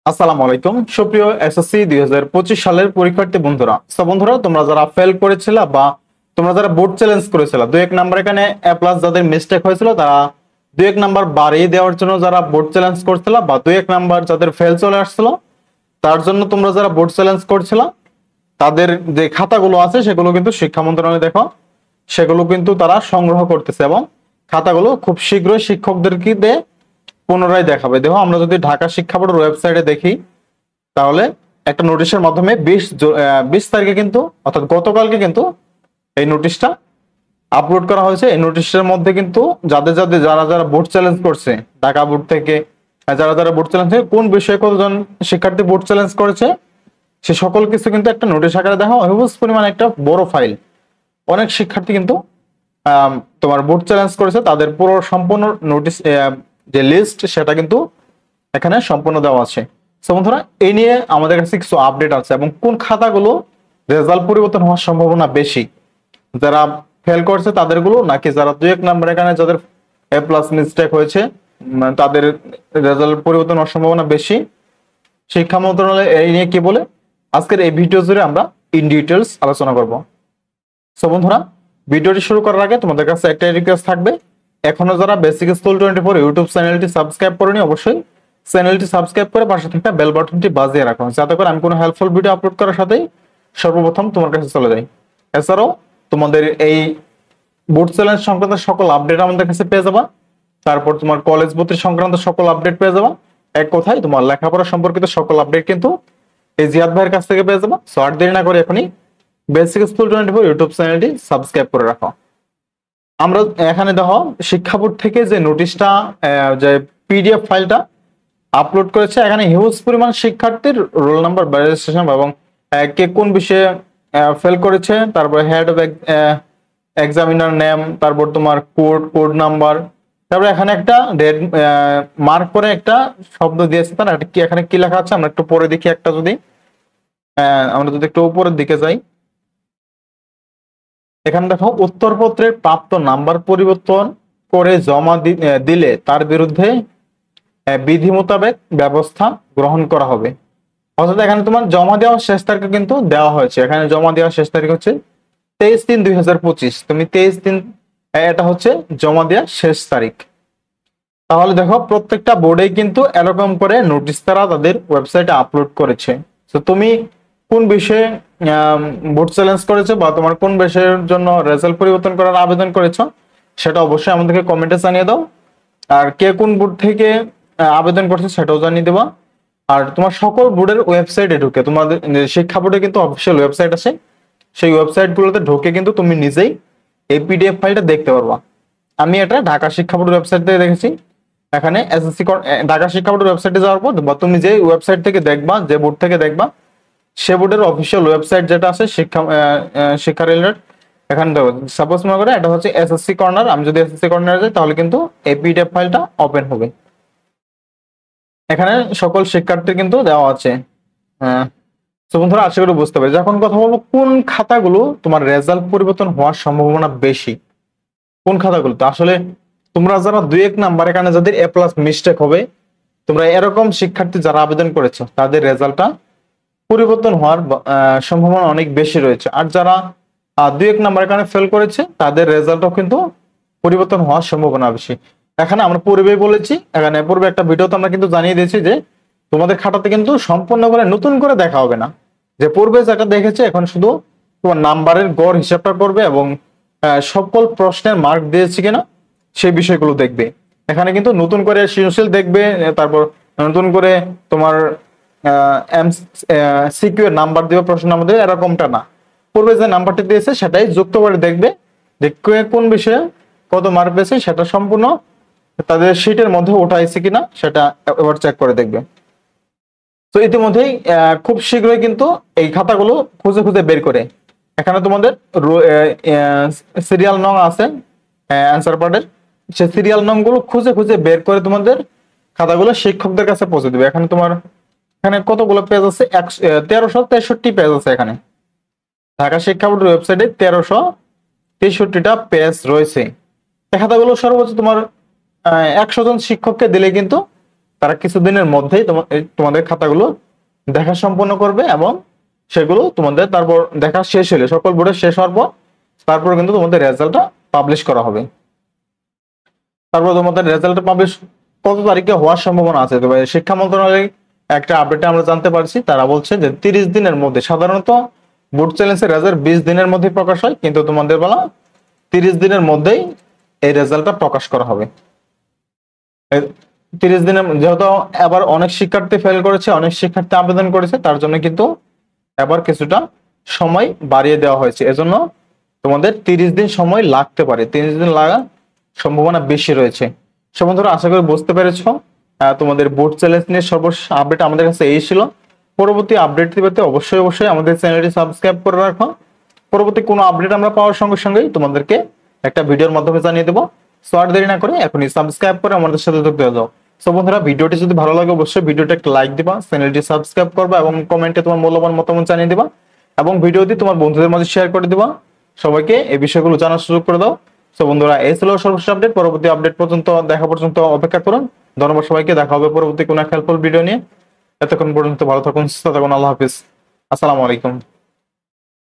আসসালামু আলাইকুম সুপ্রিয় এসএসসি 2025 সালের পরীক্ষার্থী বন্ধুরা। বন্ধুরা, তোমরা যারা ফেল করেছিল বা তোমরা যারা বোর্ড চ্যালেঞ্জ করেছিল, 2-1 নাম্বার এখানে এ প্লাস যাদের মিস্টেক হয়েছিল তারা 2-1 নাম্বার বাড়িয়ে দেওয়ার জন্য যারা বোর্ড চ্যালেঞ্জ করছিল বা 2-1 নাম্বার যাদের ফেল চলে আসছিল তার জন্য তোমরা যারা বোর্ড চ্যালেঞ্জ করছিল তাদের যে খাতাগুলো আছে সেগুলো কিন্তু শিক্ষা মন্ত্রণালয় দেখো সেগুলো কিন্তু তারা সংগ্রহ করতেছে এবং খাতাগুলো খুব শীঘ্রই শিক্ষকদেরকে দিয়ে পুনরায় দেখাবে। দেখো, আমরা যদি ঢাকা শিক্ষা বোর্ডের ওয়েবসাইটে দেখি তাহলে একটা নোটিশের মাধ্যমে 20 তারিখে কিন্তু অর্থাৎ গতকালকে কিন্তু এই নোটিশটা আপলোড করা হয়েছে। এই নোটিশের মধ্যে কিন্তু যারা যারা বোর্ড চ্যালেঞ্জ করছে ঢাকা বোর্ড থেকে, যারা যারা বোর্ড চ্যালেঞ্জ থেকে কোন বিষয়ে কতজন শিক্ষার্থী বোর্ড চ্যালেঞ্জ করেছে সে সকল কিছু কিন্তু একটা নোটিশ আকারে দেখা হিউজ পরিমাণ একটা বড় ফাইল। অনেক শিক্ষার্থী কিন্তু তোমার বোর্ড চ্যালেঞ্জ করেছে, তাদের পুরো সম্পূর্ণ নোটিশ যে লিস্ট সেটা কিন্তু এখানে সম্পূর্ণ দেওয়া আছে। বন্ধুরা, এই নিয়ে আমাদের কাছে কিছু আপডেট আছে এবং কোন খাতাগুলো রেজাল্ট পরিবর্তন হওয়ার সম্ভাবনা বেশি, যারা ফেল করছে তাদেরগুলো নাকি যারা 2-1 নাম্বার এখানে যাদের এ প্লাস মিস্টেক হয়েছে তাদের রেজাল্ট পরিবর্তন হওয়ার সম্ভাবনা বেশি, শিক্ষা মন্ত্রণালয় এই নিয়ে কি বলে আজকের এই ভিডিও জুড়ে আমরা ইন ডিটেলস আলোচনা করব। বন্ধুরা, ভিডিওটি শুরু করার আগে তোমাদের কাছে একটাই রিকোয়েস্ট থাকবে, এখনো যারা বেসিক স্কুল 24 ইউটিউব চ্যানেলটি সাবস্ক্রাইব করনি অবশ্যই চ্যানেলটি সাবস্ক্রাইব করে পাশে থাকা বেল বাটনটি বাজিয়ে রাখুন, যাতে করে আমি কোনো হেল্পফুল ভিডিও আপলোড করার সাথেই সর্বপ্রথম তোমার কাছে চলে যাই। এছাড়াও তোমাদের এই বোর্ড চ্যালেঞ্জ সংক্রান্ত সকল আপডেট আমাদের কাছে পেয়ে যাবা, তারপর তোমার কলেজ ভর্তি সংক্রান্ত সকল আপডেট পেয়ে যাবা, এক কথায় তোমার লেখাপড়া সম্পর্কিত সকল আপডেট কিন্তু এই জিয়াদ ভাইয়ের কাছ থেকে পেয়ে যাবা। সো আর দেরি না করে এখনই বেসিক স্কুল 24 ইউটিউব চ্যানেলটি সাবস্ক্রাইব করে রাখো। আমরা এখানে দেখো শিক্ষা বোর্ড থেকে যে নোটিশটা যে পিডিএফ ফাইলটা আপলোড করেছে, এখানে হিউজ পরিমাণ শিক্ষার্থীর রোল নাম্বার, রেজিস্ট্রেশন এবং কে কোন বিষয়ে ফেল করেছে, তারপর হেড অফ এক্সামিনার নেম, তারপর তোমার কোড নাম্বার, তারপর এখানে একটা রেড মার্ক করে একটা শব্দ দিয়েছে, তার কি এখানে কি লেখা আছে আমরা একটু পরে দেখি। একটা যদি আমরা যদি একটু উপরের দিকে যাই, এখানে দেখো উত্তরপত্রের প্রাপ্ত নাম্বার পরিবর্তন করে জমা দিলে তার বিরুদ্ধে বিধি মোতাবেক ব্যবস্থা গ্রহণ করা হবে। অর্থাৎ এখানে তোমার জমা দেওয়ার শেষ তারিখ কিন্তু দেওয়া হয়েছে, এখানে জমা দেওয়ার শেষ তারিখ হচ্ছে 23/3/2025। তুমি 23 এটা হচ্ছে জমা দেওয়ার শেষ তারিখ। তাহলে দেখো প্রত্যেকটা বোর্ডে কিন্তু এরকম করে নোটিশ তারা তাদের ওয়েবসাইটে আপলোড করেছে। তো তুমি কোন বিষয়ে বোর্ড চ্যালেঞ্জ করেছো বা তোমার কোন বিষয়ের জন্য রেজাল্ট পরিবর্তন করার আবেদন করেছো সেটা অবশ্যই আমাদেরকে কমেন্টে জানিয়ে দাও। আর কে কোন বোর্ড থেকে আবেদন করছে সেটাও জানিয়ে দেবা। আর তোমার সকল বোর্ডের ওয়েবসাইটে ঢুকে, তোমাদের শিক্ষা বোর্ডে কিন্তু অফিসিয়াল ওয়েবসাইট আছে, সেই ওয়েবসাইটগুলোতে ঢুকে কিন্তু তুমি নিজেই এই পিডিএফ ফাইলটা দেখতে পারবা। আমি এটা ঢাকা শিক্ষা বোর্ডের ওয়েবসাইট থেকে দেখেছি। এখানে এসএসসি ঢাকা শিক্ষা বোর্ডের ওয়েবসাইটে যাওয়ার পর বা তুমি যে ওয়েবসাইট থেকে দেখবা, যে বোর্ড থেকে দেখবা, সে বোর্ডের অফিসিয়াল ওয়েবসাইট যেটা আছে শিক্ষা রিলেটেড, এখানে দেখো সাপোজ মনে করে এটা হচ্ছে এসএসসি কর্নার। আমি যদি এসএসসি কর্নারে যাই তাহলে কিন্তু এই পিডিএফ ফাইলটা ওপেন হবে। এখানে সকল শিক্ষার্থী কিন্তু দেওয়া আছে। তো বন্ধুরা, আশা করি বুঝতে পারছি। এখন কথা বলবো কোন খাতাগুলো তোমার রেজাল্ট পরিবর্তন হওয়ার সম্ভাবনা বেশি, কোন খাতাগুলো। তো আসলে তোমরা যারা 2-1 নাম্বার এখানে যাদের এ প্লাস মিস্টেক হবে, তোমরা এরকম শিক্ষার্থী যারা আবেদন করেছো তাদের রেজাল্টটা পরিবর্তন হওয়ার সম্ভাবনা অনেক বেশি রয়েছে। আর যারা 2-1 নাম্বার এখানে ফেল করেছে তাদের রেজাল্টও কিন্তু পরিবর্তন হওয়ার সম্ভাবনা বেশি। এখানে আমরা পূর্বেই বলেছি, এখানে পূর্বে একটা ভিডিওতে আমরা কিন্তু জানিয়ে দিয়েছি যে তোমাদের খাতাতে কিন্তু সম্পূর্ণ করে নতুন করে দেখা হবে না, যে পূর্বে যেটা দেখেছে এখন শুধু তোমার নাম্বারের গড় হিসাবটা করবে এবং সকল প্রশ্নের মার্ক দিয়েছে কিনা সেই বিষয়গুলো দেখবে। এখানে কিন্তু নতুন করে সৃজনশীল দেখবে, তারপর নতুন করে তোমার সিকিউ এর নাম্বার দিবে, প্রশ্ন নাম্বার দিবে, এরকমটা না। পূর্বে যে নাম্বারটি দিয়েছে সেটাই যুক্ত করে দেখবে যে কোন বিষয়ে কত মার্ক পেয়েছে, সেটা সম্পূর্ণ তাদের শিটের মধ্যে উঠাইছে কিনা সেটা এবার চেক করে দেখবে। তো ইতিমধ্যেই খুব শীঘ্রই কিন্তু এই খাতাগুলো খুঁজে খুঁজে বের করে, এখানে তোমাদের সিরিয়াল নং আছে অ্যান্সার পার্টের, সেই সিরিয়াল নং গুলো খুঁজে খুঁজে বের করে তোমাদের খাতাগুলো শিক্ষকদের কাছে পৌঁছে দিবে। এখানে তোমার এখানে কতগুলো পেজ আছে, 1363 পেজ আছে। এখানে ঢাকা শিক্ষা বোর্ডের ওয়েবসাইটে 1363টা পেজ রয়েছে। এই খাতাগুলো সর্বোচ্চ তোমার 100 জন শিক্ষককে দিলে কিন্তু তারা কিছুদিনের মধ্যেই তোমাদের খাতাগুলো দেখা সম্পন্ন করবে এবং সেগুলো তোমাদের তারপর দেখা শেষ হলে সকল বোর্ডের শেষ হওয়ার পর তারপর কিন্তু তোমাদের রেজাল্টটা পাবলিশ করা হবে। তারপর তোমাদের রেজাল্টটা পাবলিশ কত তারিখে হওয়ার সম্ভাবনা আছে? তবে শিক্ষা মন্ত্রণালয় একটা আপডেটে আমরা জানতে পারছি, তারা বলছে যে 30 দিনের মধ্যে, সাধারণত বোর্ড চ্যালেঞ্জের রেজাল্ট 20 দিনের মধ্যে প্রকাশ হয়, কিন্তু তোমাদের বেলা 30 দিনের মধ্যেই এই রেজাল্টটা প্রকাশ করা হবে। 30 দিনের, যেহেতু এবার অনেক শিক্ষার্থী ফেল করেছে, অনেক শিক্ষার্থী আবেদন করেছে, তার জন্য কিন্তু এবার কিছুটা সময় বাড়িয়ে দেওয়া হয়েছে। এজন্য তোমাদের 30 দিন সময় লাগতে পারে, 30 দিন লাগার সম্ভাবনা বেশি রয়েছে। সব বন্ধুরা আশা করি বুঝতে পেরেছো। তোমাদের বোর্ড চ্যালেঞ্জ নিয়ে সর্বশেষ আপডেট আমাদের কাছে এই ছিল। পরবর্তী আপডেট পেতে অবশ্যই আমাদের চ্যানেলটি সাবস্ক্রাইব করে রাখো। পরবর্তী কোনো আপডেট আমরা পাওয়ার সঙ্গে সঙ্গেই তোমাদেরকে একটা ভিডিওর মাধ্যমে জানিয়ে দেবো। সো আর দেরি না করে এখনই সাবস্ক্রাইব করে আমাদের সাথে যুক্ত হয়ে যাও। সো বন্ধুরা, ভিডিওটি যদি ভালো লাগে অবশ্যই ভিডিওটা একটা লাইক দিবা, চ্যানেলটি সাবস্ক্রাইব করবা এবং কমেন্টে তোমার মূল্যবান মতামত জানিয়ে দিবা এবং ভিডিওটি তোমার বন্ধুদের মাঝে শেয়ার করে দিবা। সবাইকে এই বিষয়গুলো জানার সুযোগ করে দাও। সো বন্ধুরা, এই ছিল সর্বশেষ আপডেট। পরবর্তী আপডেট পর্যন্ত দেখা পর্যন্ত অপেক্ষা করুন। ধন্যবাদ সবাইকে। দেখা হবে পরবর্তী কোনো হেল্পফুল ভিডিও নিয়ে। এতক্ষণ পর্যন্ত ভালো থাকুন, সুস্থ থাকুন। আল্লাহ হাফিজ। আসসালামু আলাইকুম।